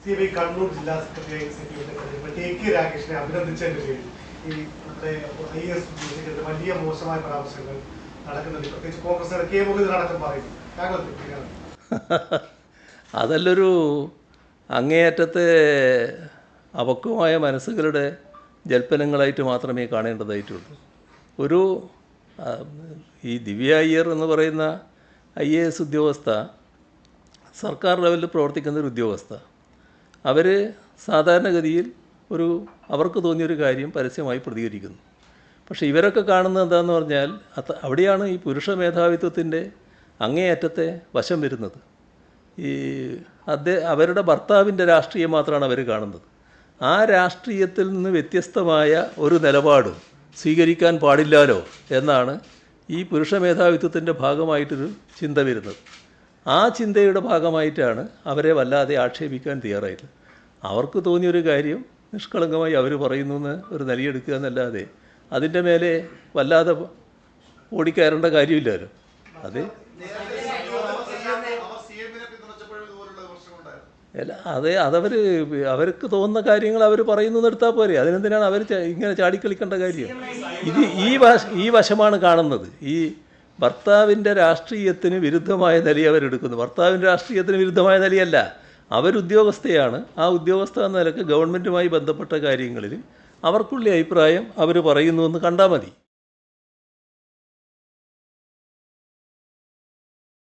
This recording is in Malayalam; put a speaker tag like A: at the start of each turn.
A: CPI കണ്ണൂർ ജില്ലാ സെക്രട്ടറി KK രാഗേഷിനെ അഭിനന്ദിച്ചതിന്റെ പേരിൽ ഈ നമ്മുടെ IAS ഉദ്യോഗസ്ഥർക്ക് വലിയ മോശമായ പരാമർശങ്ങൾ നടക്കുന്നുണ്ട്. പ്രത്യേകിച്ച് കോൺഗ്രസ് കെ മുരളീധരൻ അടക്കം പറയുന്നു. താങ്കൾ
B: അതല്ലൊരു അങ്ങേയറ്റത്തെ അപക്വമായ മനസ്സുകളുടെ ജൽപ്പനങ്ങളായിട്ട് മാത്രമേ കാണേണ്ടതായിട്ടുള്ളൂ. ഒരു ഈ ദിവ്യ അയ്യർ എന്ന് പറയുന്ന IAS ഉദ്യോഗസ്ഥ സർക്കാർ ലെവലിൽ പ്രവർത്തിക്കുന്ന ഒരു ഉദ്യോഗസ്ഥ. അവർ സാധാരണഗതിയിൽ അവർക്ക് തോന്നിയൊരു കാര്യം പരസ്യമായി പ്രതികരിക്കുന്നു. പക്ഷേ ഇവരൊക്കെ കാണുന്നത് എന്താണെന്ന് പറഞ്ഞാൽ അവിടെയാണ് ഈ പുരുഷ മേധാവിത്വത്തിൻ്റെ അങ്ങേയറ്റത്തെ വശം വരുന്നത്. അവരുടെ ഭർത്താവിൻ്റെ രാഷ്ട്രീയം മാത്രമാണ് അവർ കാണുന്നത്. ആ രാഷ്ട്രീയത്തിൽ നിന്ന് വ്യത്യസ്തമായ ഒരു നിലപാടും സ്വീകരിക്കാൻ പാടില്ലല്ലോ എന്നാണ് ഈ പുരുഷ മേധാവിത്വത്തിൻ്റെ ഭാഗമായിട്ടൊരു ചിന്ത വരുന്നത്. ആ ചിന്തയുടെ ഭാഗമായിട്ടാണ് അവരെ വല്ലാതെ ആക്ഷേപിക്കാൻ തയ്യാറായത്. അവർക്ക് തോന്നിയൊരു കാര്യം നിഷ്കളങ്കമായി അവർ പറയുന്നു എന്ന് ഒരു നിലയെടുക്കുക എന്നല്ലാതെ അതിൻ്റെ മേലെ വല്ലാതെ ഓടിക്കയറേണ്ട കാര്യമില്ലല്ലോ. അവർക്ക് തോന്നുന്ന കാര്യങ്ങൾ അവർ പറയുന്നു എടുത്താൽ പോരെ. അതിനെന്തിനാണ് അവർ ഇങ്ങനെ ചാടിക്കളിക്കേണ്ട കാര്യം? ഈ വശമാണ് കാണുന്നത്. ഈ ഭർത്താവിൻ്റെ രാഷ്ട്രീയത്തിന് വിരുദ്ധമായ നില അവരെടുക്കുന്നു. ഭർത്താവിൻ്റെ രാഷ്ട്രീയത്തിന് വിരുദ്ധമായ നിലയല്ല, അവരുദ്യോഗസ്ഥയാണ്. ആ ഉദ്യോഗസ്ഥ എന്ന നിലക്ക് ഗവൺമെൻറ്റുമായി ബന്ധപ്പെട്ട കാര്യങ്ങളിൽ അവർക്കുള്ള അഭിപ്രായം അവർ പറയുന്നു എന്ന് കണ്ടാൽ മതി.